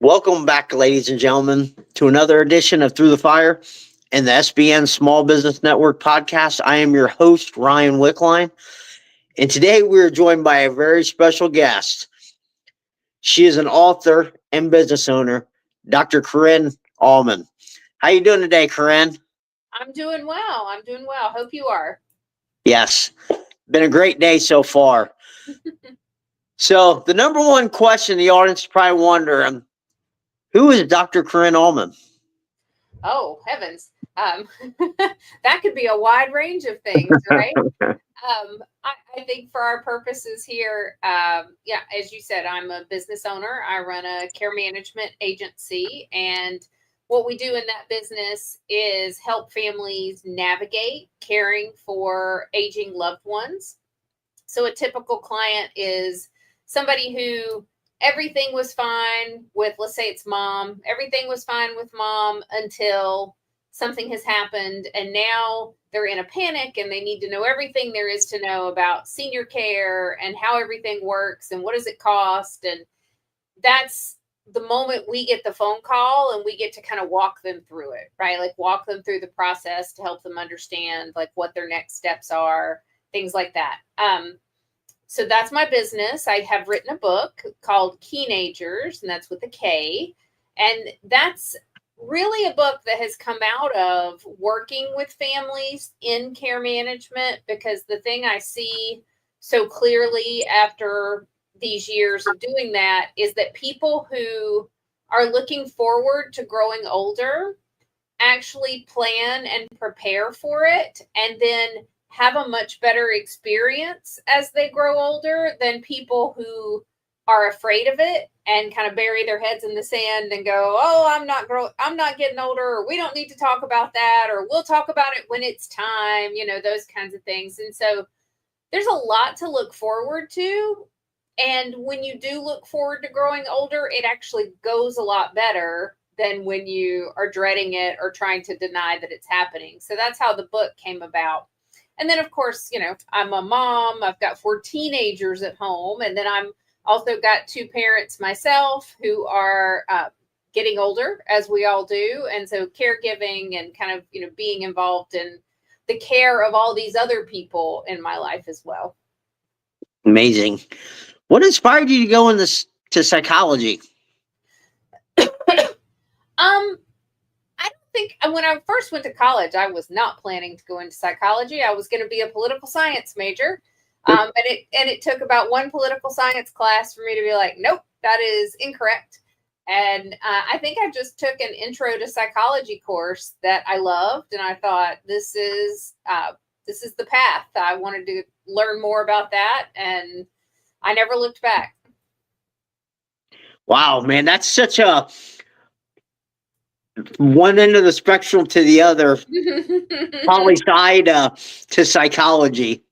Welcome back, ladies and gentlemen, to another edition of Through the Fire and the SBN Small Business Network podcast. I am your host, Ryan Wickline, and today we are joined by a very special guest. She is an author and business owner, Dr. Corinne Allman. How you doing today, Corinne? I'm doing well. Hope you are. Yes, been a great day so far. So the number one question the audience is probably wondering, who is Dr. Corinne Allman? Oh, heavens. That could be a wide range of things, right? I think for our purposes here, as you said, I'm a business owner. I run a care management agency, and what we do in that business is help families navigate caring for aging loved ones. So a typical client is somebody who everything was fine with, let's say it's mom. Everything was fine with mom until something has happened, and now they're in a panic and they need to know everything there is to know about senior care and how everything works and what does it cost. And that's the moment we get the phone call and we get to kind of walk them through it, right? Like walk them through the process to help them understand like what their next steps are, things like that. So that's my business. I have written a book called Keenagers, and that's with a K. And that's really a book that has come out of working with families in care management, because the thing I see so clearly after these years of doing that is that people who are looking forward to growing older actually plan and prepare for it, and then have a much better experience as they grow older than people who are afraid of it and kind of bury their heads in the sand and go, oh, I'm not getting older, or we don't need to talk about that, or we'll talk about it when it's time, those kinds of things. And so there's a lot to look forward to. And when you do look forward to growing older, it actually goes a lot better than when you are dreading it or trying to deny that it's happening. So that's how the book came about. And then, of course, I'm a mom. I've got 4 teenagers at home. And then I'm also got 2 parents myself who are getting older, as we all do. And so caregiving and kind of, being involved in the care of all these other people in my life as well. Amazing. What inspired you to go into psychology? I don't think when I first went to college, I was not planning to go into psychology. I was going to be a political science major. And it took about 1 political science class for me to be like, nope, that is incorrect. And I think I just took an intro to psychology course that I loved. And I thought, this is the path. I wanted to learn more about that. And I never looked back. Wow, man, that's such a one end of the spectrum to the other, poli sci to psychology.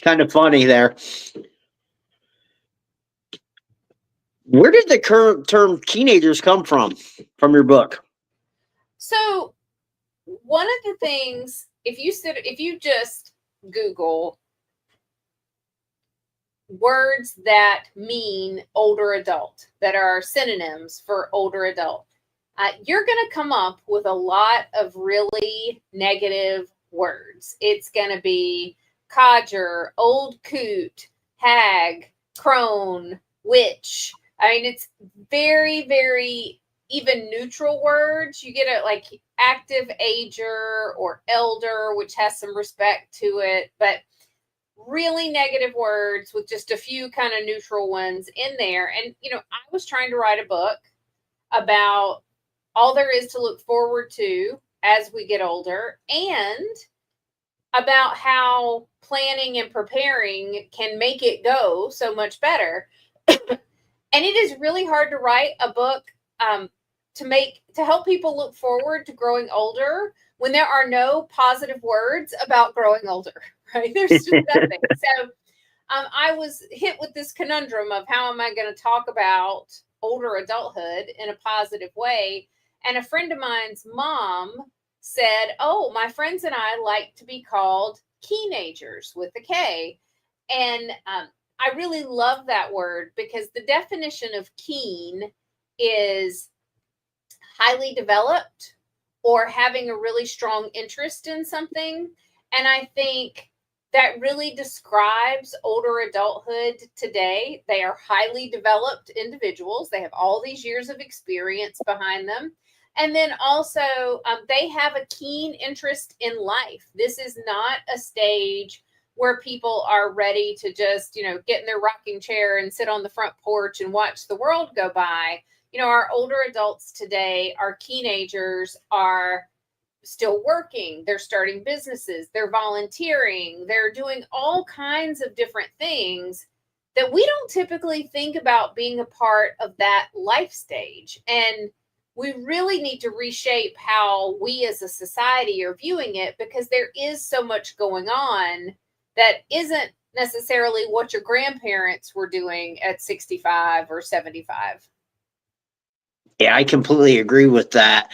Kind of funny there. Where did the current term teenagers come from your book? So one of the things, if you just Google words that mean older adult, that are synonyms for older adult, you're going to come up with a lot of really negative words. It's going to be codger, old coot, hag, crone, witch. I mean, it's very, very even neutral words. You get it like active ager or elder, which has some respect to it, but really negative words with just a few kind of neutral ones in there. And, I was trying to write a book about all there is to look forward to as we get older, and about how planning and preparing can make it go so much better. And it is really hard to write a book to help people look forward to growing older when there are no positive words about growing older, right? There's just nothing. So I was hit with this conundrum of how am I going to talk about older adulthood in a positive way? And a friend of mine's mom said, oh, my friends and I like to be called Keenagers with a K. And I really love that word because the definition of keen is highly developed or having a really strong interest in something. And I think that really describes older adulthood today. They are highly developed individuals. They have all these years of experience behind them. And then also, they have a keen interest in life. This is not a stage where people are ready to just, get in their rocking chair and sit on the front porch and watch the world go by. Our older adults today, our teenagers, are still working. They're starting businesses. They're volunteering. They're doing all kinds of different things that we don't typically think about being a part of that life stage. And we really need to reshape how we as a society are viewing it, because there is so much going on that isn't necessarily what your grandparents were doing at 65 or 75. Yeah, I completely agree with that.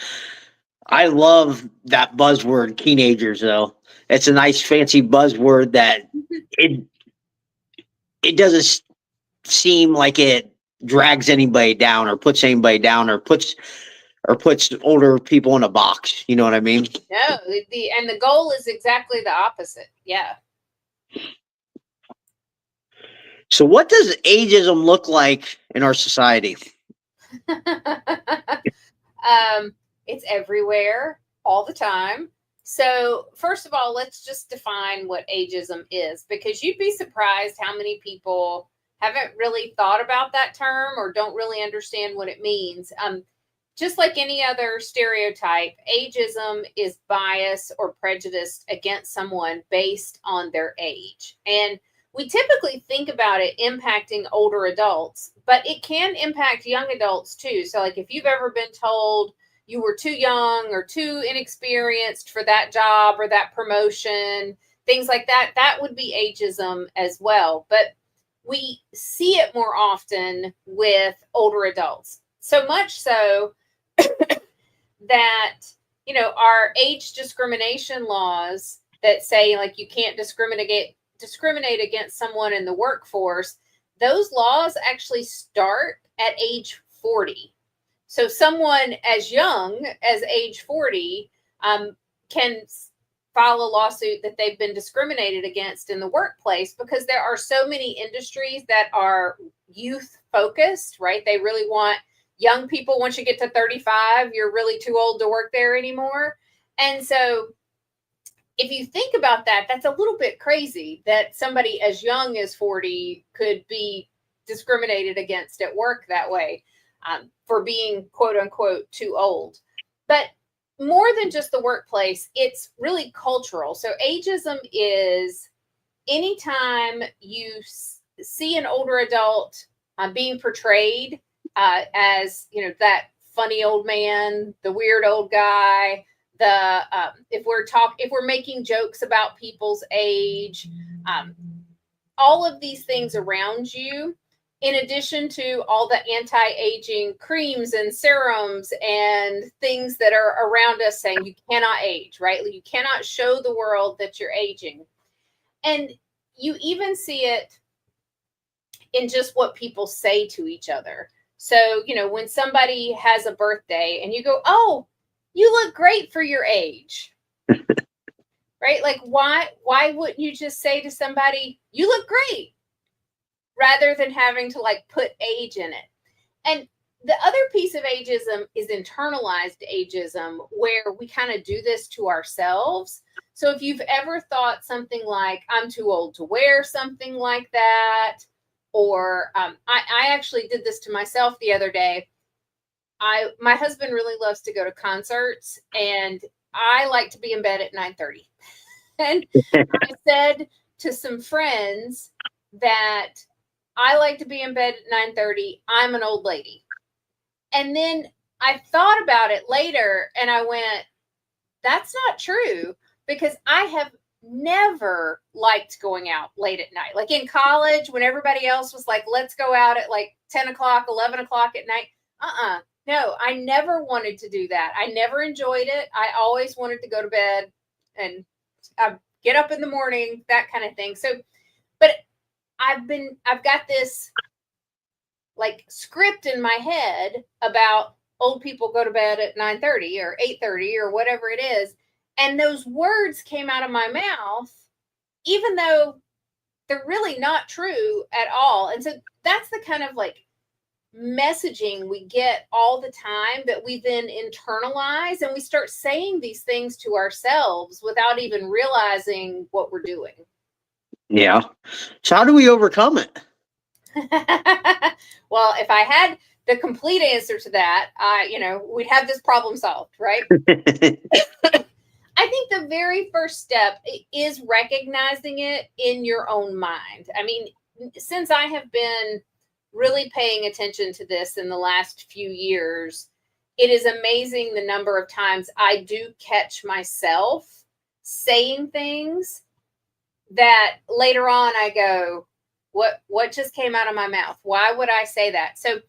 I love that buzzword, teenagers, though. It's a nice fancy buzzword that it it doesn't seem like it drags anybody down or puts anybody down or puts older people in a box. You know what I mean? No, and the goal is exactly the opposite. Yeah. So what does ageism look like in our society? It's everywhere all the time. So first of all, let's just define what ageism is, because you'd be surprised how many people haven't really thought about that term or don't really understand what it means. Just like any other stereotype, ageism is bias or prejudice against someone based on their age. And we typically think about it impacting older adults, but it can impact young adults too. So like if you've ever been told you were too young or too inexperienced for that job or that promotion, things like that, that would be ageism as well. But we see it more often with older adults. So much so that, our age discrimination laws that say like you can't discriminate against someone in the workforce, those laws actually start at age 40. So someone as young as age 40 can file a lawsuit that they've been discriminated against in the workplace, because there are so many industries that are youth focused, right? They really want young people. Once you get to 35, you're really too old to work there anymore. And so if you think about that, that's a little bit crazy that somebody as young as 40 could be discriminated against at work that way for being quote unquote too old. But more than just the workplace, it's really cultural. So ageism is anytime you see an older adult being portrayed as, that funny old man, the weird old guy, if we're making jokes about people's age, all of these things around you, in addition to all the anti-aging creams and serums and things that are around us saying you cannot age, right? You cannot show the world that you're aging. And you even see it in just what people say to each other. So, when somebody has a birthday and you go, "Oh, you look great for your age." Right? Like why wouldn't you just say to somebody, "You look great," rather than having to like put age in it? And the other piece of ageism is internalized ageism, where we kind of do this to ourselves. So if you've ever thought something like, "I'm too old to wear something like that," or I actually did this to myself the other day. My husband really loves to go to concerts, and I like to be in bed at 9:30. And I said to some friends that I like to be in bed at 9:30. I'm an old lady. And then I thought about it later and I went, that's not true, because I have never liked going out late at night. Like in college, when everybody else was like, let's go out at like 10 o'clock, 11 o'clock at night. No, I never wanted to do that. I never enjoyed it. I always wanted to go to bed and get up in the morning, that kind of thing. So, but I've got this like script in my head about old people go to bed at 9:30 or 8:30 or whatever it is. And those words came out of my mouth, even though they're really not true at all. And so that's the kind of like messaging we get all the time that we then internalize, and we start saying these things to ourselves without even realizing what we're doing. Yeah. So how do we overcome it? Well, if I had the complete answer to that, we'd have this problem solved, right? I think the very first step is recognizing it in your own mind. I mean, since I have been really paying attention to this in the last few years, it is amazing the number of times I do catch myself saying things that later on I go, what just came out of my mouth? Why would I say that? So,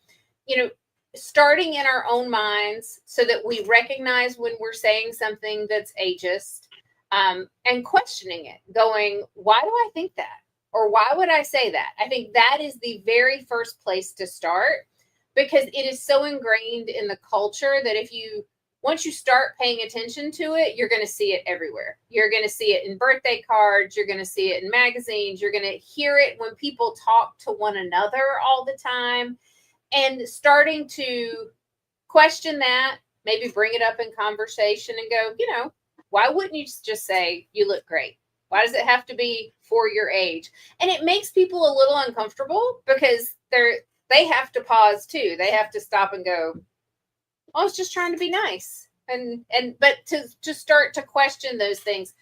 starting in our own minds so that we recognize when we're saying something that's ageist, and questioning it, going, why do I think that? Or why would I say that? I think that is the very first place to start, because it is so ingrained in the culture that once you start paying attention to it, you're going to see it everywhere. You're going to see it in birthday cards. You're going to see it in magazines. You're going to hear it when people talk to one another all the time. And starting to question that, maybe bring it up in conversation and go, why wouldn't you just say, you look great? Why does it have to be for your age? And it makes people a little uncomfortable because they have to pause too. They have to stop and go, I was just trying to be nice. But to start to question those things,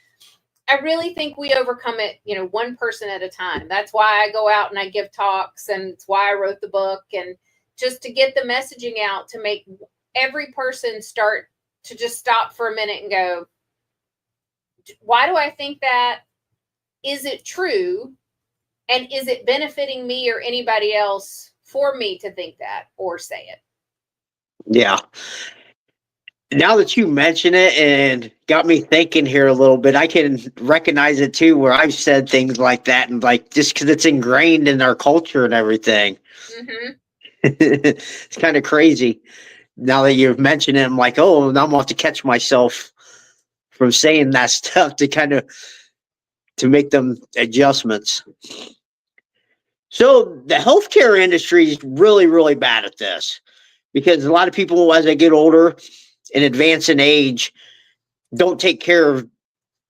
I really think we overcome it, one person at a time. That's why I go out and I give talks, and it's why I wrote the book, and just to get the messaging out, to make every person start to just stop for a minute and go, why do I think that? Is it true? And is it benefiting me or anybody else for me to think that or say it? Yeah. Now that you mention it and got me thinking here a little bit, I can recognize it too, where I've said things like that, and like just because it's ingrained in our culture and everything. Mm-hmm. It's kind of crazy. Now that you've mentioned it, I'm like, oh, now I'm going to have to catch myself from saying that stuff to make them adjustments. So the healthcare industry is really, really bad at this, because a lot of people, as they get older and advance in age, don't take care of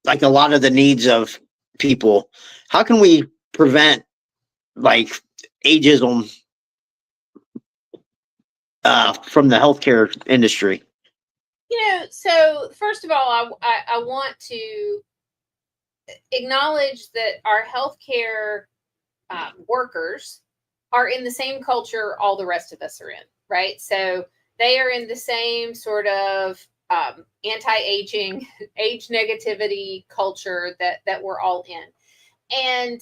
like a lot of the needs of people. How can we prevent like ageism from the healthcare industry? So first of all, I want to acknowledge that our healthcare workers are in the same culture all the rest of us are in, right? So they are in the same sort of anti-aging, age negativity culture that we're all in. And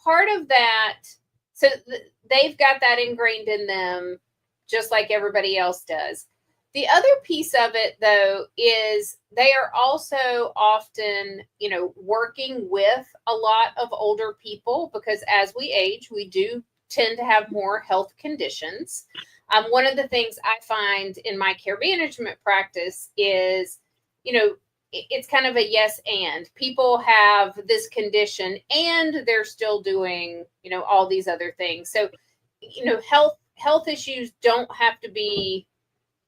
part of that, so they've got that ingrained in them just like everybody else does. The other piece of it, though, is they are also often, working with a lot of older people, because as we age, we do tend to have more health conditions. One of the things I find in my care management practice is, it's kind of a yes and. People have this condition and they're still doing, all these other things. So, health issues don't have to be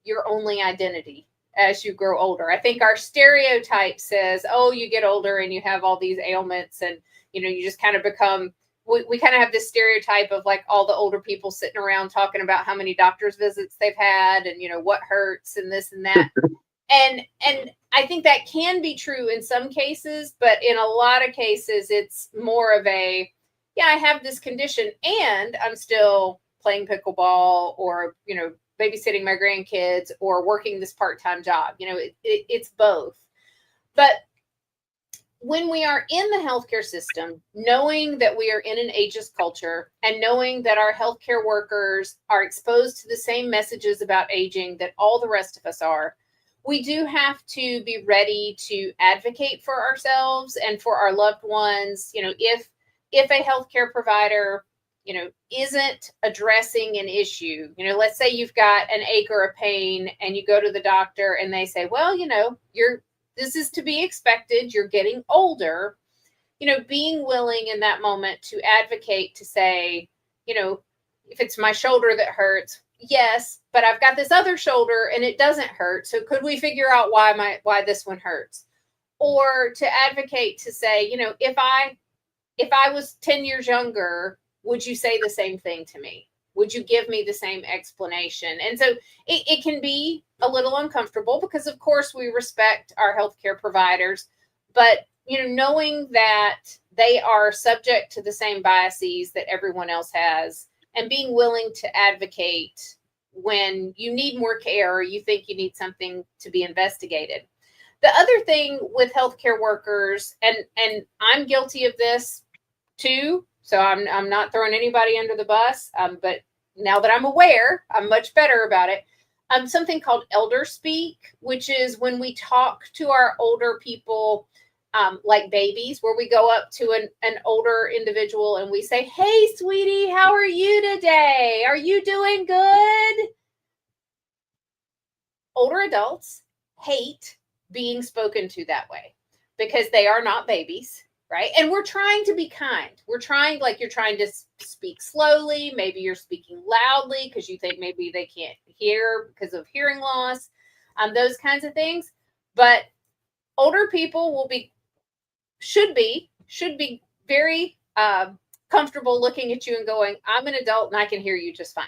your only identity as you grow older. I think our stereotype says, oh, you get older and you have all these ailments, and you just kind of become, we kind of have this stereotype of like all the older people sitting around talking about how many doctor's visits they've had and what hurts and this and that. and I think that can be true in some cases, but in a lot of cases it's more of a, I have this condition and I'm still playing pickleball or babysitting my grandkids or working this part-time job. It's both. But when we are in the healthcare system, knowing that we are in an ageist culture and knowing that our healthcare workers are exposed to the same messages about aging that all the rest of us are, we do have to be ready to advocate for ourselves and for our loved ones. If if a healthcare provider, isn't addressing an issue, let's say you've got an ache or a pain and you go to the doctor and they say, well, this is to be expected. You're getting older. Being willing in that moment to advocate, to say, if it's my shoulder that hurts, yes, but I've got this other shoulder and it doesn't hurt. So could we figure out why this one hurts? Or to advocate to say, if I was 10 years younger, would you say the same thing to me? Would you give me the same explanation? And so it can be a little uncomfortable because, of course, we respect our healthcare providers, but knowing that they are subject to the same biases that everyone else has, and being willing to advocate when you need more care or you think you need something to be investigated. The other thing with healthcare workers, and I'm guilty of this too, so I'm not throwing anybody under the bus, but now that I'm aware, I'm much better about it. Something called elder speak, which is when we talk to our older people like babies, where we go up to an older individual and we say, hey, sweetie, how are you today? Are you doing good? Older adults hate being spoken to that way because they are not babies, right? And we're trying to be kind. We're trying, like you're trying to speak slowly. Maybe you're speaking loudly because you think maybe they can't hear because of hearing loss, those kinds of things. But older people should be very comfortable looking at you and going, I'm an adult and I can hear you just fine,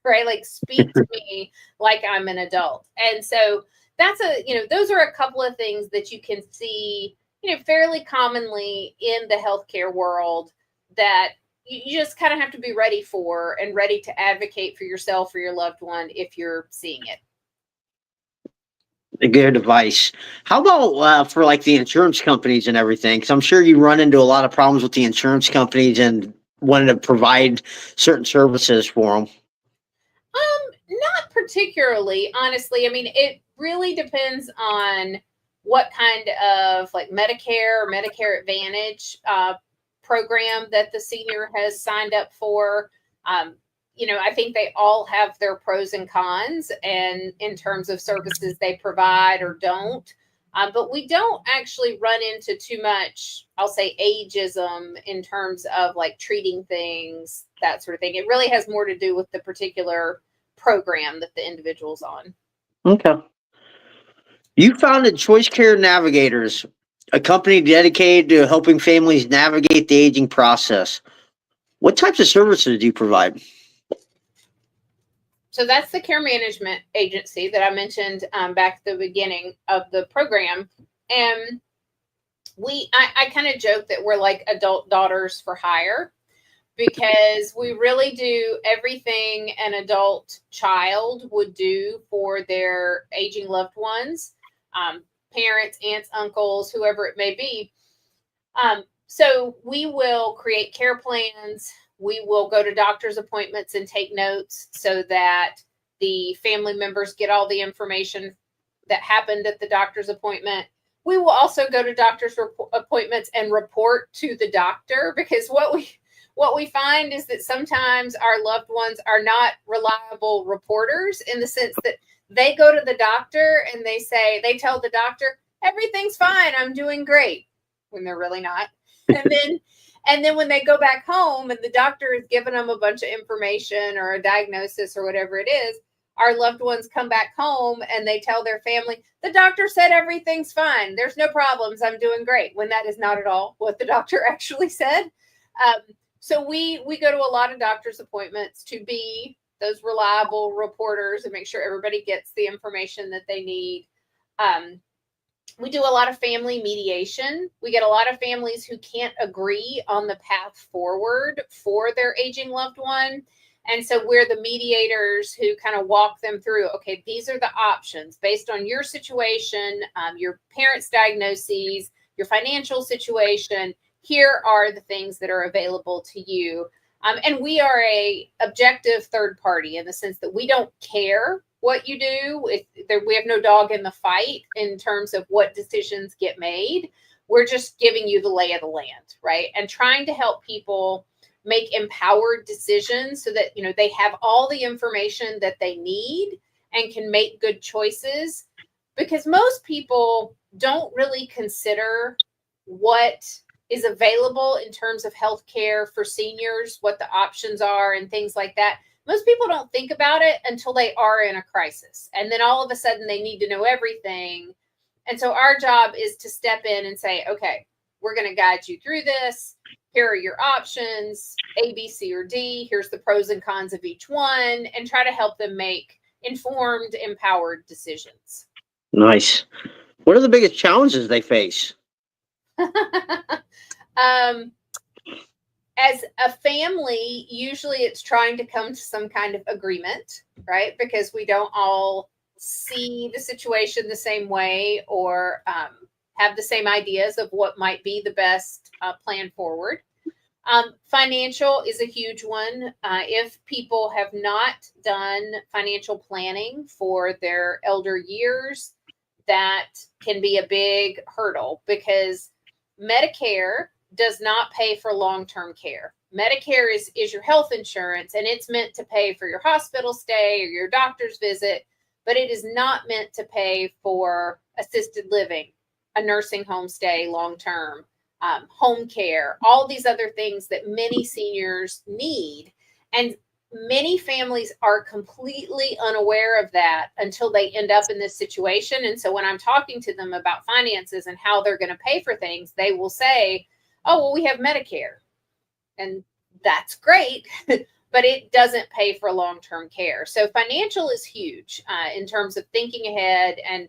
right? Like speak to me like I'm an adult. And so that's those are a couple of things that you can see, fairly commonly in the healthcare world that you just kind of have to be ready for and ready to advocate for yourself or your loved one if you're seeing it. A good advice. How about for like the insurance companies and everything? Because I'm sure you run into a lot of problems with the insurance companies and wanting to provide certain services for them. Not particularly, honestly. I mean, it really depends on what kind of like Medicare or Medicare Advantage program that the senior has signed up for. I think they all have their pros and cons, and in terms of services they provide or don't. But we don't actually run into too much, I'll say, ageism in terms of like treating things, that sort of thing. It really has more to do with the particular program that the individual's on. Okay. You founded Choice Care Navigators, a company dedicated to helping families navigate the aging process. What types of services do you provide? So that's the care management agency that I mentioned back at the beginning of the program. And I kind of joke that we're like adult daughters for hire, because we really do everything an adult child would do for their aging loved ones, parents, aunts, uncles, whoever it may be. So we will create care plans. We will go to doctor's appointments and take notes so that the family members get all the information that happened at the doctor's appointment. We will also go to doctor's appointments and report to the doctor, because what we find is that sometimes our loved ones are not reliable reporters, in the sense that they go to the doctor and they tell the doctor, everything's fine, I'm doing great, when they're really not. And then when they go back home and the doctor has given them a bunch of information or a diagnosis or whatever it is, our loved ones come back home and they tell their family, the doctor said everything's fine, there's no problems, I'm doing great, when that is not at all what the doctor actually said. So we go to a lot of doctor's appointments to be those reliable reporters and make sure everybody gets the information that they need. We do a lot of family mediation. We get a lot of families who can't agree on the path forward for their aging loved one. And so we're the mediators who kind of walk them through, okay, these are the options based on your situation, your parents' diagnoses, your financial situation. Here are the things that are available to you. And we are a objective third party, in the sense that we don't care what you do. We have no dog in the fight in terms of what decisions get made. We're just giving you the lay of the land, right? And trying to help people make empowered decisions so that, they have all the information that they need and can make good choices, because most people don't really consider what is available in terms of healthcare for seniors, what the options are and things like that. Most people don't think about it until they are in a crisis. And then all of a sudden they need to know everything. And so our job is to step in and say, okay, we're going to guide you through this. Here are your options, A, B, C, or D. Here's the pros and cons of each one, and try to help them make informed, empowered decisions. Nice. What are the biggest challenges they face? As a family, usually it's trying to come to some kind of agreement, right? Because we don't all see the situation the same way, or have the same ideas of what might be the best plan forward. Financial is a huge one. If people have not done financial planning for their elder years, that can be a big hurdle, because Medicare does not pay for long-term care. Medicare is your health insurance, and it's meant to pay for your hospital stay or your doctor's visit, but it is not meant to pay for assisted living, a nursing home stay long-term, home care, all these other things that many seniors need. And many families are completely unaware of that until they end up in this situation. And so when I'm talking to them about finances and how they're going to pay for things, they will say, oh, well, we have Medicare. And that's great, but it doesn't pay for long-term care. So financial is huge in terms of thinking ahead and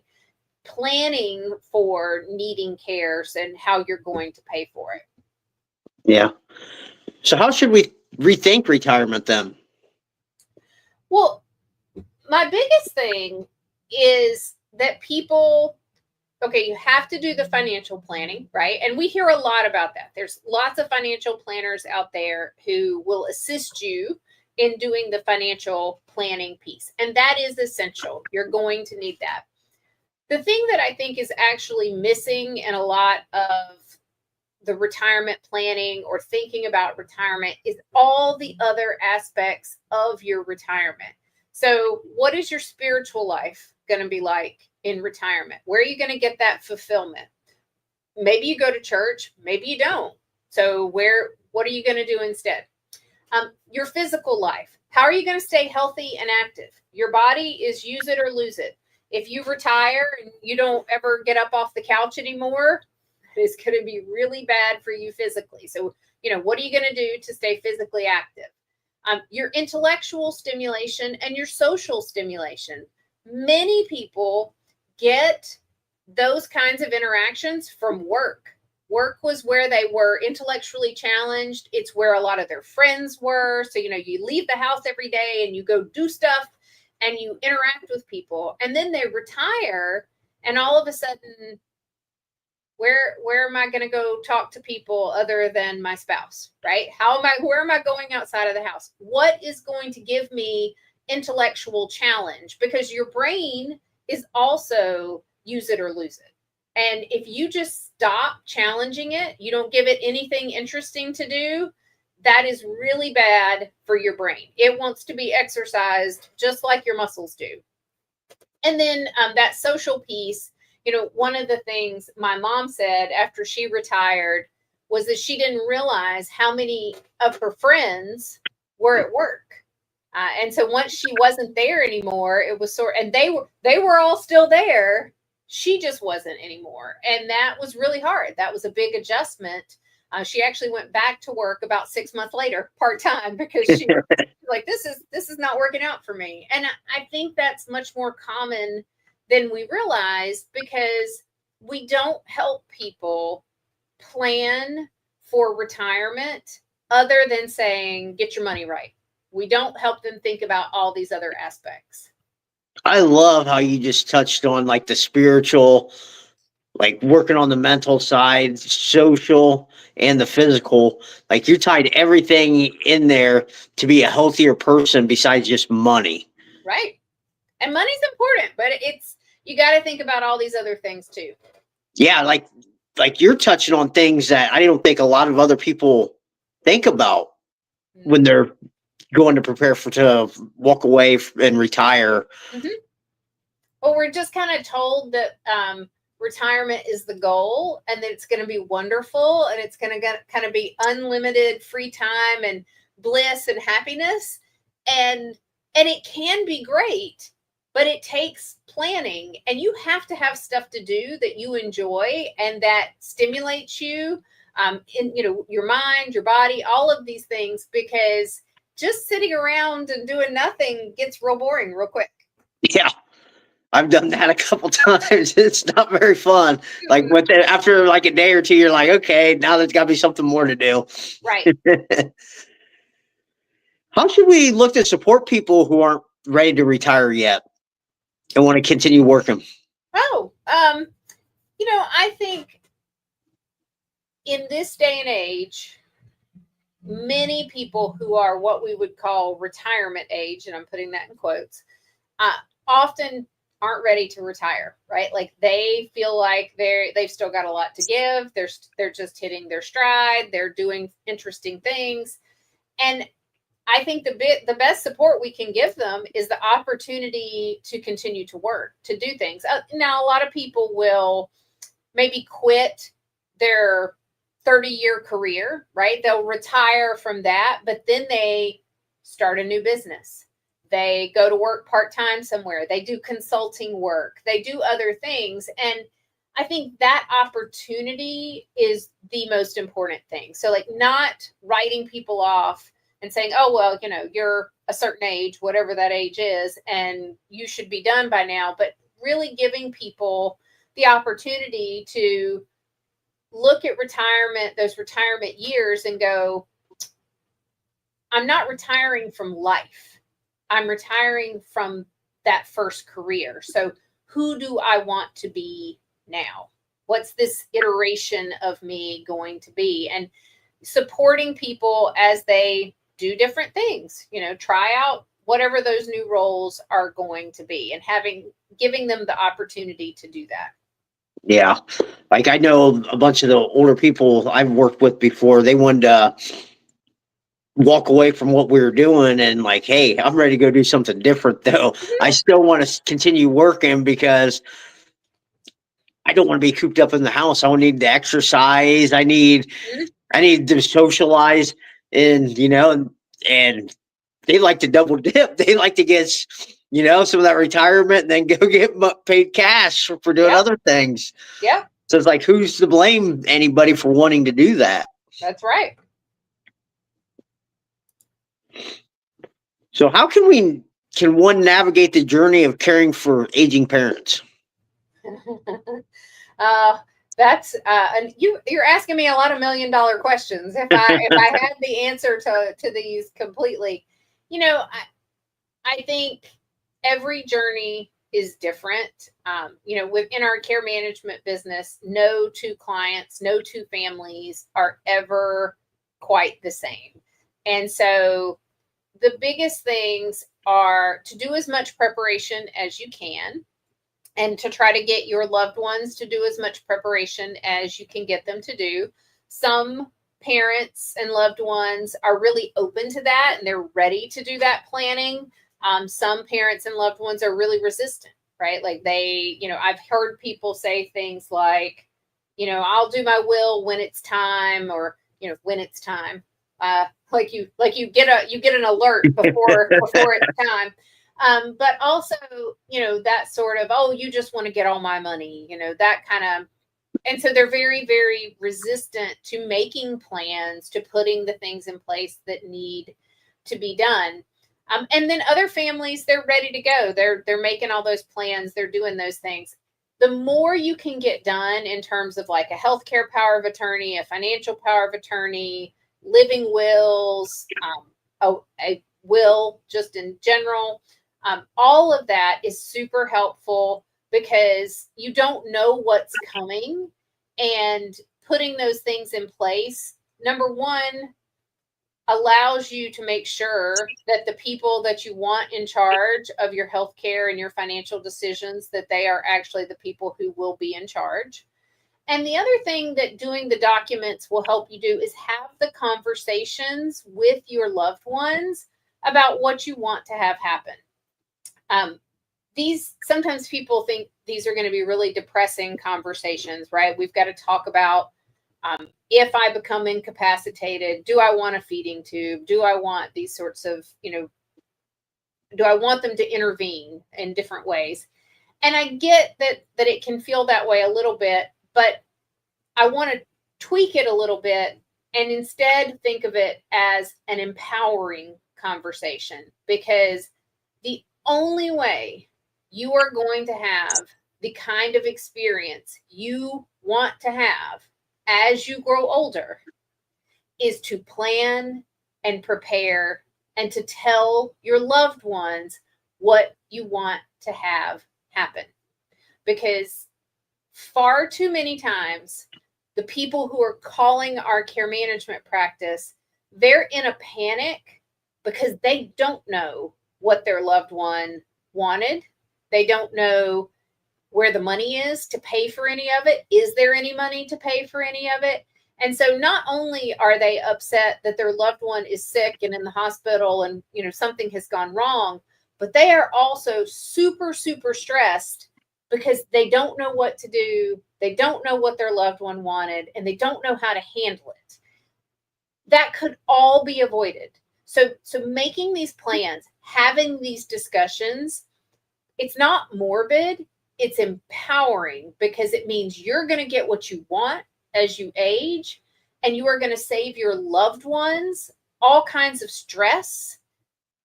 planning for needing cares and how you're going to pay for it. Yeah. So how should we rethink retirement then? Well, my biggest thing is that people, okay, you have to do the financial planning, right? And we hear a lot about that. There's lots of financial planners out there who will assist you in doing the financial planning piece. And that is essential. You're going to need that. The thing that I think is actually missing in a lot of the retirement planning or thinking about retirement is all the other aspects of your retirement. So what is your spiritual life going to be like in retirement? Where are you going to get that fulfillment? Maybe you go to church, maybe you don't. So what are you going to do instead? Your physical life. How are you going to stay healthy and active? Your body is use it or lose it. If you retire and you don't ever get up off the couch anymore, it's going to be really bad for you physically. So, what are you going to do to stay physically active? Your intellectual stimulation and your social stimulation. Many people get those kinds of interactions from work. Work was where they were intellectually challenged. It's where a lot of their friends were. So, you leave the house every day and you go do stuff and you interact with people, and then they retire, and all of a sudden, where am I going to go talk to people other than my spouse, right? Where am I going outside of the house? What is going to give me intellectual challenge? Because your brain is also use it or lose it. And if you just stop challenging it, you don't give it anything interesting to do, that is really bad for your brain. It wants to be exercised just like your muscles do. And then that social piece, one of the things my mom said after she retired was that she didn't realize how many of her friends were at work. And so once she wasn't there anymore, it was and they were all still there. She just wasn't anymore. And that was really hard. That was a big adjustment. She actually went back to work about 6 months later, part-time, because she was like, this is not working out for me. And I think that's much more common than we realize, because we don't help people plan for retirement other than saying, get your money right. We don't help them think about all these other aspects. I love how you just touched on like the spiritual, like working on the mental side, social, and the physical. Like you tied everything in there to be a healthier person besides just money. Right. And money's important, but you got to think about all these other things too. Yeah, like like you're touching on things that I don't think a lot of other people think about when they're going to prepare to walk away and retire. Mm-hmm. Well, we're just kind of told that retirement is the goal and that it's going to be wonderful and it's going to kind of be unlimited free time and bliss and happiness. And it can be great, but it takes planning, and you have to have stuff to do that you enjoy and that stimulates you in your mind, your body, all of these things, because just sitting around and doing nothing gets real boring real quick. Yeah. I've done that a couple times. It's not very fun. Like after like a day or two, you're like, okay, now there's got to be something more to do. Right. How should we look to support people who aren't ready to retire yet and want to continue working? Oh, I think in this day and age, many people who are what we would call retirement age, and I'm putting that in quotes, often aren't ready to retire, right? Like they feel like they've still got a lot to give. They're just hitting their stride. They're doing interesting things. And I think the best support we can give them is the opportunity to continue to work, to do things. Now, a lot of people will maybe quit their 30-year career, right? They'll retire from that, but then they start a new business. They go to work part-time somewhere. They do consulting work. They do other things. And I think that opportunity is the most important thing. So like not writing people off and saying, oh, well, you're a certain age, whatever that age is, and you should be done by now. But really giving people the opportunity to look at retirement, those retirement years, and go, I'm not retiring from life. I'm retiring from that first career. So who do I want to be now? What's this iteration of me going to be? And supporting people as they do different things, try out whatever those new roles are going to be, and giving them the opportunity to do that. Yeah. Like I know a bunch of the older people I've worked with before, they wanted to walk away from what we were doing and like, hey, I'm ready to go do something different though. I still want to continue working because I don't want to be cooped up in the house. I need to exercise. I need to socialize, and and they like to double dip. They like to get some of that retirement and then go get paid cash for doing other things. Yeah. So it's like, who's to blame anybody for wanting to do that? That's right. So how can one navigate the journey of caring for aging parents? That's and you're asking me a lot of $1 million questions. If I had the answer to these completely, I think every journey is different. Within our care management business, no two clients, no two families are ever quite the same. And so the biggest things are to do as much preparation as you can, and to try to get your loved ones to do as much preparation as you can get them to do. Some parents and loved ones are really open to that and they're ready to do that planning. Some parents and loved ones are really resistant, right? Like I've heard people say things like, I'll do my will when it's time, or, when it's time. Like you get an alert before it's time. But also, that sort of, oh, you just want to get all my money, that kind of, and so they're very, very resistant to making plans, to putting the things in place that need to be done. And then other families, they're ready to go. They're making all those plans. They're doing those things. The more you can get done in terms of like a healthcare power of attorney, a financial power of attorney, living wills, a will just in general, all of that is super helpful because you don't know what's coming, and putting those things in place, number one, allows you to make sure that the people that you want in charge of your healthcare and your financial decisions, that they are actually the people who will be in charge. And the other thing that doing the documents will help you do is have the conversations with your loved ones about what you want to have happen. These sometimes people think these are going to be really depressing conversations, right? We've got to talk about if I become incapacitated, do I want a feeding tube? Do I want these sorts of, do I want them to intervene in different ways? And I get that it can feel that way a little bit, but I want to tweak it a little bit and instead think of it as an empowering conversation, because the only way you are going to have the kind of experience you want to have as you grow older is to plan and prepare and to tell your loved ones what you want to have happen. Because far too many times, the people who are calling our care management practice, they're in a panic because they don't know what their loved one wanted. They don't know where the money is to pay for any of it. Is there any money to pay for any of it? And so not only are they upset that their loved one is sick and in the hospital and, something has gone wrong, but they are also super, super stressed because they don't know what to do. They don't know what their loved one wanted, and they don't know how to handle it. That could all be avoided. So making these plans, having these discussions, it's not morbid, it's empowering, because it means you're going to get what you want as you age, and you are going to save your loved ones all kinds of stress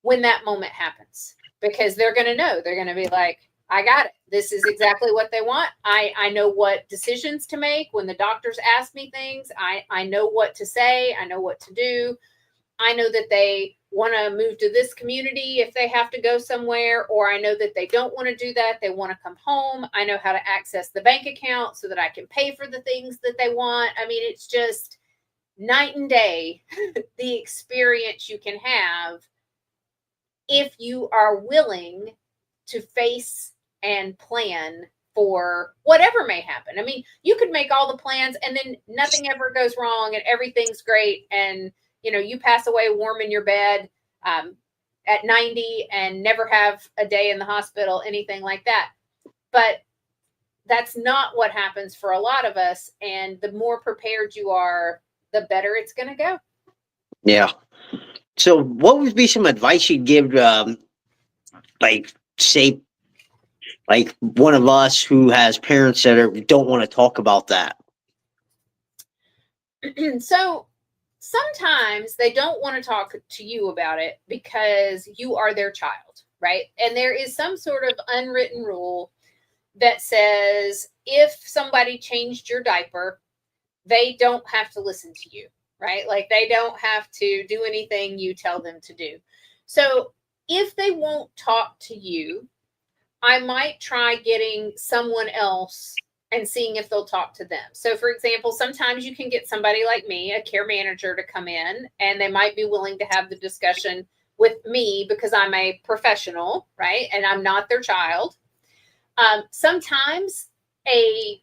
when that moment happens, because they're going to know. They're going to be like, I got it. This is exactly what they want. I know what decisions to make when the doctors ask me things. I know what to say. I know what to do. I know that they want to move to this community if they have to go somewhere, or I know that they don't want to do that. They want to come home. I know how to access the bank account so that I can pay for the things that they want. I mean, it's just night and day, the experience you can have if you are willing to face and plan for whatever may happen. I mean, you could make all the plans and then nothing ever goes wrong and everything's great, and you pass away warm in your bed at 90 and never have a day in the hospital, anything like that. But that's not what happens for a lot of us. And the more prepared you are, the better it's going to go. Yeah. So what would be some advice you'd give, say, like one of us who has parents that don't want to talk about that? So sometimes they don't want to talk to you about it because you are their child, right? And there is some sort of unwritten rule that says if somebody changed your diaper, they don't have to listen to you, right? Like they don't have to do anything you tell them to do. So if they won't talk to you, I might try getting someone else and seeing if they'll talk to them. So for example, sometimes you can get somebody like me, a care manager, to come in, and they might be willing to have the discussion with me because I'm a professional, right? And I'm not their child. Sometimes a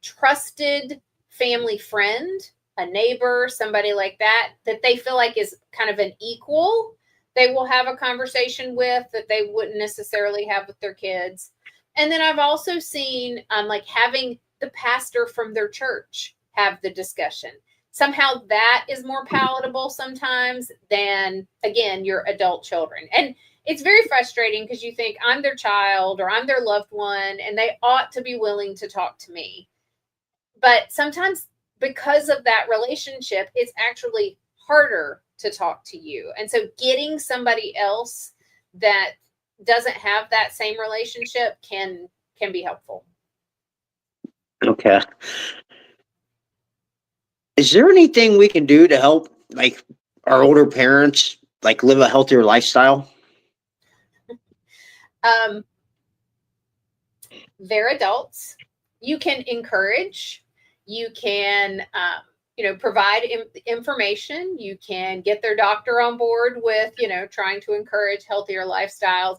trusted family friend, a neighbor, somebody like that they feel like is kind of an equal, they will have a conversation with that they wouldn't necessarily have with their kids. And then I've also seen like having the pastor from their church have the discussion. Somehow that is more palatable sometimes than, again, your adult children. And it's very frustrating because you think I'm their child or I'm their loved one and they ought to be willing to talk to me. But sometimes because of that relationship, it's actually harder to talk to you. And so getting somebody else that doesn't have that same relationship can be helpful. Okay. Is there anything we can do to help like our older parents like live a healthier lifestyle? They're adults. You can encourage, you can provide information, you can get their doctor on board with trying to encourage healthier lifestyles.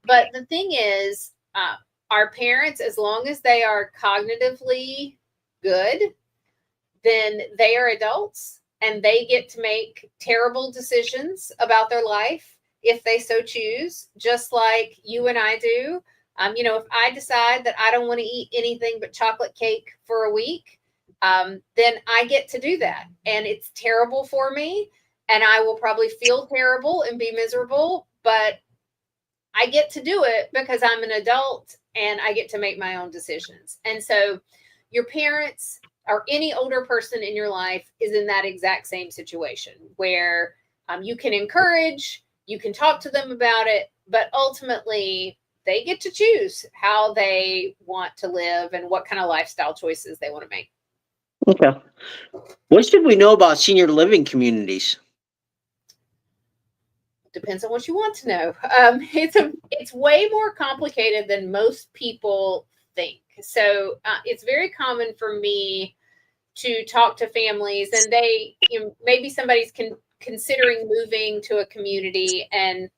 But the thing is, our parents, as long as they are cognitively good, then they are adults and they get to make terrible decisions about their life if they so choose, just like you and I do. If I decide that I don't want to eat anything but chocolate cake for a week, then I get to do that. And it's terrible for me. And I will probably feel terrible and be miserable, but I get to do it because I'm an adult and I get to make my own decisions. And so your parents or any older person in your life is in that exact same situation where you can encourage, you can talk to them about it, but ultimately they get to choose how they want to live and what kind of lifestyle choices they want to make. Okay. What should we know about senior living communities? Depends on what you want to know. It's way more complicated than most people think. So it's very common for me to talk to families, and they maybe somebody's considering moving to a community, and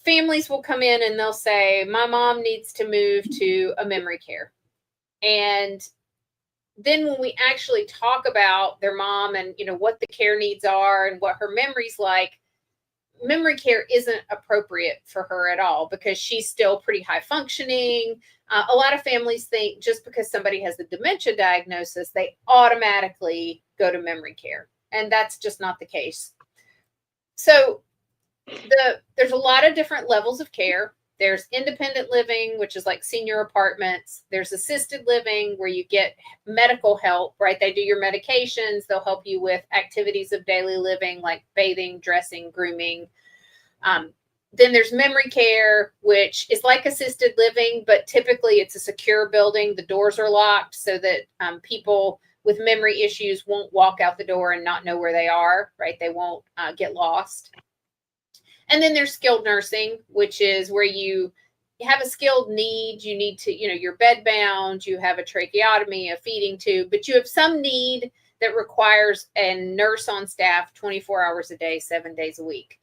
families will come in and they'll say, "My mom needs to move to a memory care," and then when we actually talk about their mom and what the care needs are and what her memory's like, memory care isn't appropriate for her at all because she's still pretty high functioning. A lot of families think just because somebody has a dementia diagnosis, they automatically go to memory care. And that's just not the case. So there's a lot of different levels of care. There's independent living, which is like senior apartments. There's assisted living where you get medical help, right? They do your medications. They'll help you with activities of daily living like bathing, dressing, grooming. Then there's memory care, which is like assisted living, but typically it's a secure building. The doors are locked so that people with memory issues won't walk out the door and not know where they are, right? They won't get lost. And then there's skilled nursing, which is where you have a skilled need. You need to, you're bed bound, you have a tracheotomy, a feeding tube, but you have some need that requires a nurse on staff 24 hours a day, 7 days a week.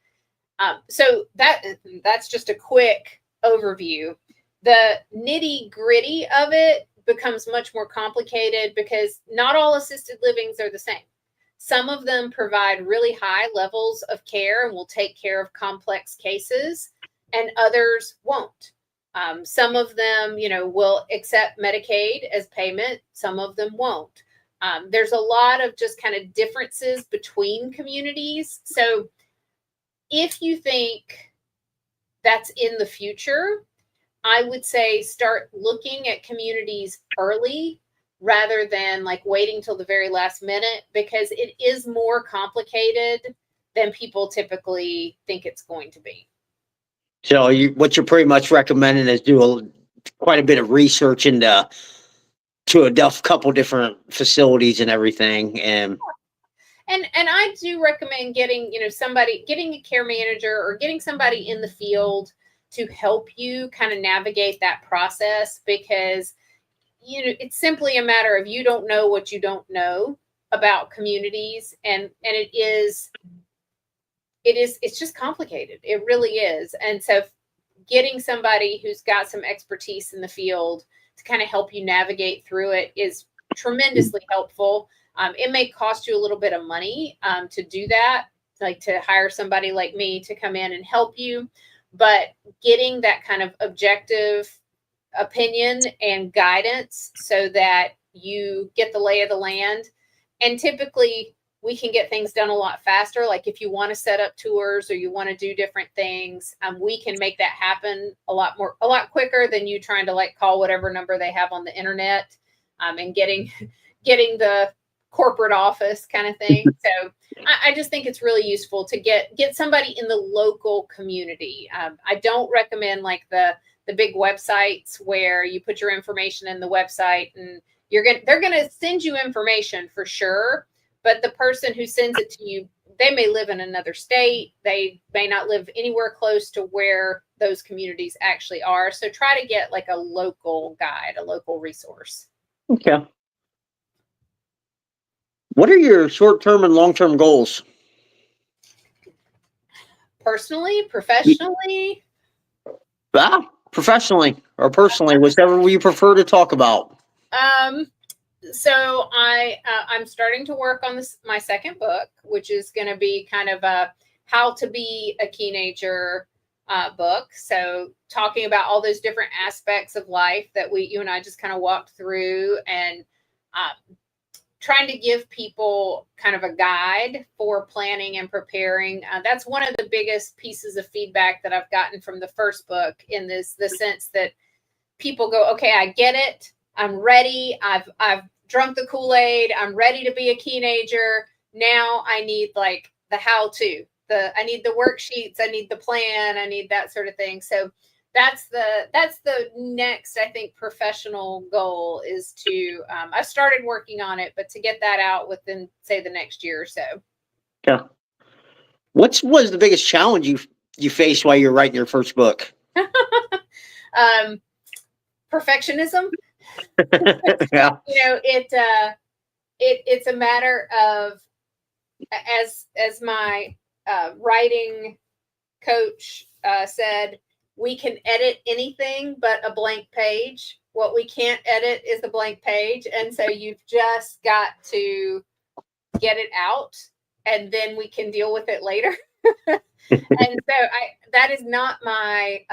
So that's just a quick overview. The nitty gritty of it becomes much more complicated because not all assisted livings are the same. Some of them provide really high levels of care and will take care of complex cases, and others won't. Some of them, will accept Medicaid as payment. Some of them won't. There's a lot of just kind of differences between communities. So if you think that's in the future, I would say start looking at communities early rather than like waiting till the very last minute, because it is more complicated than people typically think it's going to be. So what you're pretty much recommending is do quite a bit of research into a couple different facilities and everything. And I do recommend getting, getting a care manager or getting somebody in the field to help you kind of navigate that process, because it's simply a matter of you don't know what you don't know about communities, and it's just complicated. It really is. And so getting somebody who's got some expertise in the field to kind of help you navigate through it is tremendously helpful. It may cost you a little bit of money to do that, like to hire somebody like me to come in and help you, but getting that kind of objective opinion and guidance so that you get the lay of the land. And typically we can get things done a lot faster. Like if you want to set up tours or you want to do different things, we can make that happen a lot quicker than you trying to like call whatever number they have on the internet and getting the corporate office kind of thing. So I just think it's really useful to get somebody in the local community. I don't recommend like the big websites where you put your information in the website and they're going to send you information for sure. But the person who sends it to you, they may live in another state. They may not live anywhere close to where those communities actually are. So try to get like a local guide, a local resource. Okay. What are your short-term and long-term goals? Personally, professionally? Professionally or personally, whichever you prefer to talk about. So I'm starting to work on my second book, which is going to be kind of a how to be a teenager book. So talking about all those different aspects of life that you and I just kind of walked through, and trying to give people kind of a guide for planning and preparing. That's one of the biggest pieces of feedback that I've gotten from the first book, in the sense that people go, okay, I get it. I'm ready. I've drunk the Kool-Aid. I'm ready to be a teenager. Now I need like the how-to. I need the worksheets. I need the plan. I need that sort of thing. So that's the next, I think, professional goal is to, I started working on it, but to get that out within, say, the next year or so. Yeah. What was the biggest challenge you faced while you were writing your first book? Perfectionism. Yeah. It's a matter of, as my writing coach said, we can edit anything but a blank page. What we can't edit is the blank page. And so you've just got to get it out, and then we can deal with it later. And so that is not my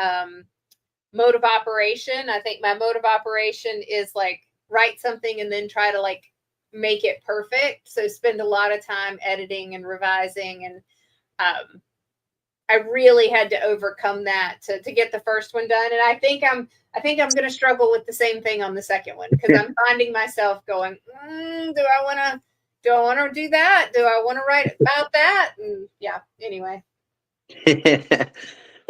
mode of operation. I think my mode of operation is like write something and then try to like make it perfect. So spend a lot of time editing and revising, and I really had to overcome that to get the first one done. And I think I'm going to struggle with the same thing on the second one, because I'm finding myself going, do I want to do that? Do I want to write about that? And yeah, anyway.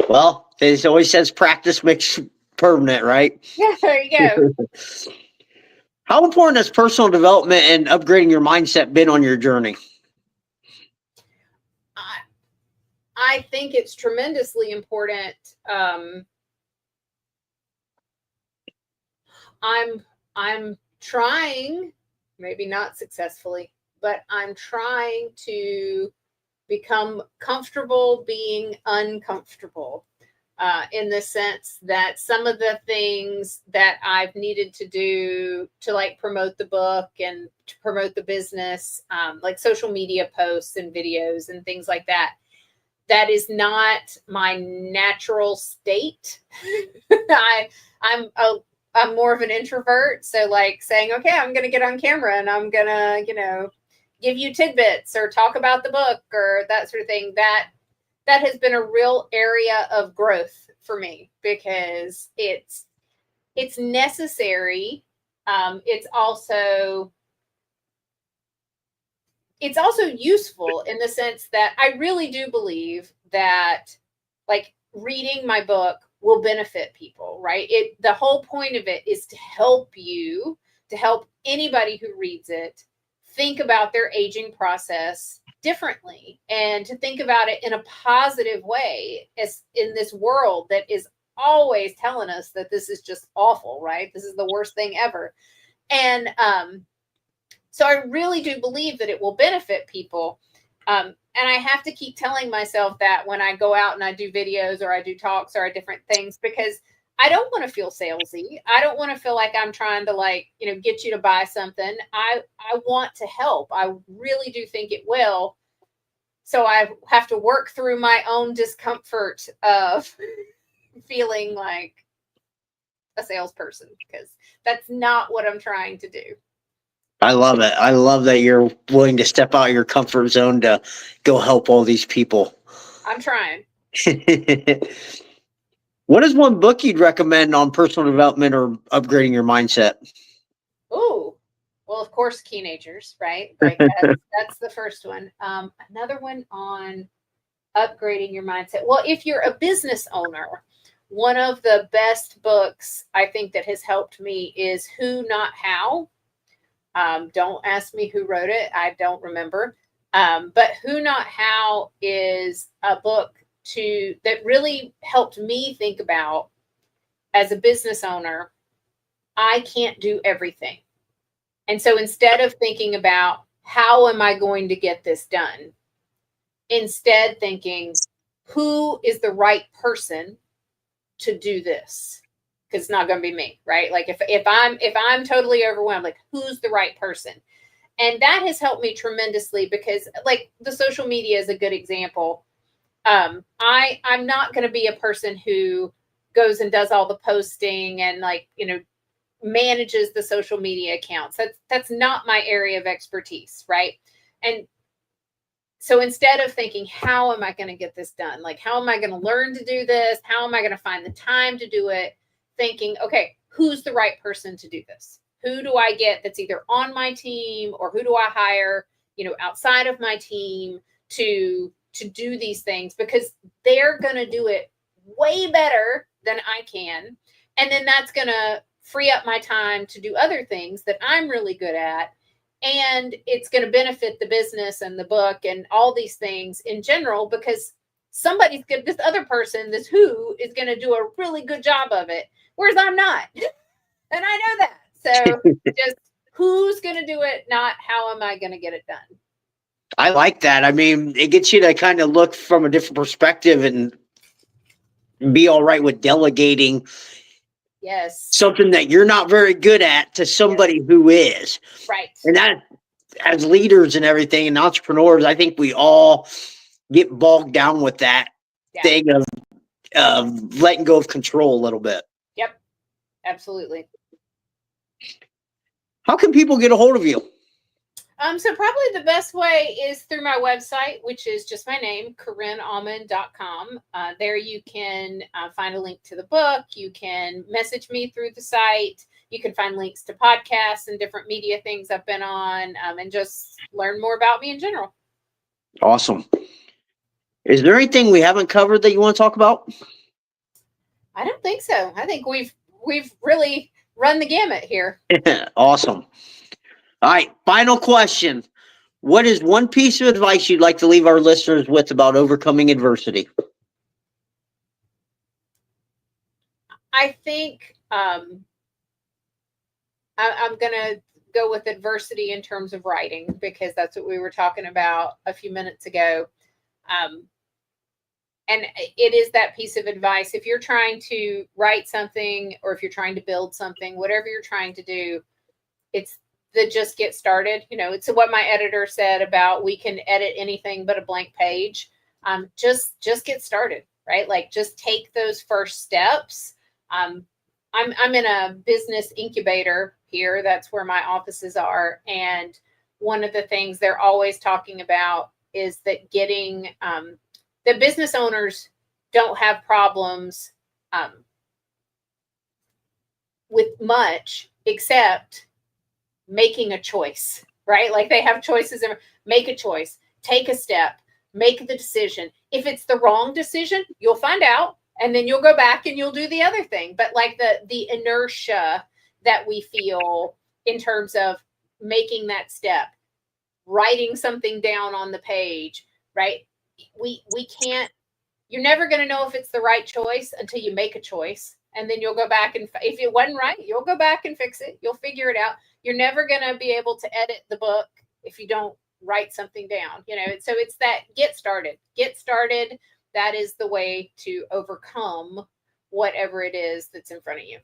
Well, it always says practice makes permanent, right? Yeah, there you go. How important has personal development and upgrading your mindset been on your journey? I think it's tremendously important. I'm trying, maybe not successfully, but I'm trying to become comfortable being uncomfortable, in the sense that some of the things that I've needed to do to like promote the book and to promote the business, like social media posts and videos and things like that, that is not my natural state. I'm more of an introvert. So like saying, okay, I'm going to get on camera and I'm going to, give you tidbits or talk about the book or that sort of thing, that has been a real area of growth for me, because it's necessary. It's also useful in the sense that I really do believe that like reading my book will benefit people, right? The whole point of it is to help anybody who reads it think about their aging process differently, and to think about it in a positive way, as in this world that is always telling us that this is just awful, right? This is the worst thing ever. And so I really do believe that it will benefit people. And I have to keep telling myself that when I go out and I do videos or I do talks or different things, because I don't want to feel salesy. I don't want to feel like I'm trying to get you to buy something. I want to help. I really do think it will. So I have to work through my own discomfort of feeling like a salesperson, because that's not what I'm trying to do. I love it. I love that you're willing to step out of your comfort zone to go help all these people. I'm trying. What is one book you'd recommend on personal development or upgrading your mindset? Oh, well, of course, teenagers, right? Like that's the first one. Another one on upgrading your mindset. Well, if you're a business owner, one of the best books I think that has helped me is Who Not How. Don't ask me who wrote it. I don't remember. But Who Not How is a book that really helped me think about, as a business owner, I can't do everything. And so instead of thinking about how am I going to get this done, instead thinking, who is the right person to do this? because it's not going to be me, right? Like if I'm totally overwhelmed, like who's the right person? And that has helped me tremendously because like the social media is a good example. I'm not going to be a person who goes and does all the posting and like, manages the social media accounts. That's not my area of expertise, right? And so instead of thinking, how am I going to get this done? Like, how am I going to learn to do this? How am I going to find the time to do it? Thinking, okay, who's the right person to do this? Who do I get that's either on my team, or who do I hire, outside of my team to do these things, because they're going to do it way better than I can. And then that's going to free up my time to do other things that I'm really good at. And it's going to benefit the business and the book and all these things in general, because somebody's good. This other person, this who is going to do a really good job of it, whereas I'm not. And I know that. So just who's going to do it, not how am I going to get it done? I like that. I mean, it gets you to kind of look from a different perspective and be all right with delegating. Yes. Something that you're not very good at to somebody who is. Right. And that, as leaders and everything and entrepreneurs, I think we all get bogged down with that thing of letting go of control a little bit. Yep. Absolutely. How can people get a hold of you? So probably the best way is through my website, which is just my name, CorinneAllman.com. There you can find a link to the book. You can message me through the site. You can find links to podcasts and different media things I've been on, and just learn more about me in general. Awesome. Is there anything we haven't covered that you want to talk about? I don't think so. I think we've really run the gamut here. Awesome. All right, final question. What is one piece of advice you'd like to leave our listeners with about overcoming adversity? I think I'm going to go with adversity in terms of writing, because that's what we were talking about a few minutes ago. And it is that piece of advice. If you're trying to write something, or if you're trying to build something, whatever you're trying to do, it's just get started. It's what my editor said about, we can edit anything but a blank page. Just get started, right? Like just take those first steps. I'm in a business incubator here. That's where my offices are. And one of the things they're always talking about is that getting, the business owners don't have problems with much except making a choice, right? Like they have choices. Make a choice, take a step, make the decision. If it's the wrong decision, you'll find out, and then you'll go back and you'll do the other thing. But like the inertia that we feel in terms of making that step, writing something down on the page, right? We can't, you're never going to know if it's the right choice until you make a choice. And then you'll go back, and if it wasn't right, you'll go back and fix it. You'll figure it out. You're never going to be able to edit the book if you don't write something down, So it's that get started. That is the way to overcome whatever it is that's in front of you.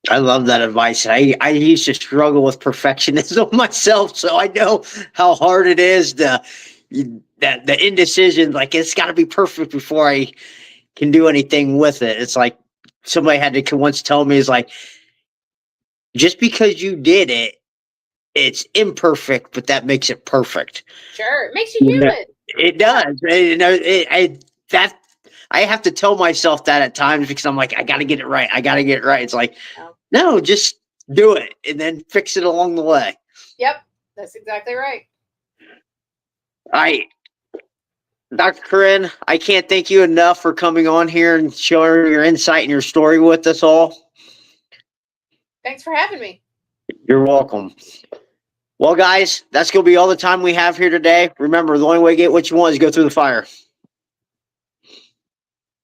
I love that advice. I used to struggle with perfectionism myself, so I know how hard it is the indecision. Like it's got to be perfect before I can do anything with it. It's like somebody had to once tell me, is like, just because you did it, it's imperfect, but that makes it perfect. Sure, it makes you human. It does. I have to tell myself that at times, because I'm like, I got to get it right. It's like, no, just do it and then fix it along the way. Yep, that's exactly right. All right. Dr. Corinne, I can't thank you enough for coming on here and sharing your insight and your story with us all. Thanks for having me. You're welcome. Well, guys, that's going to be all the time we have here today. Remember, the only way to get what you want is go through the fire.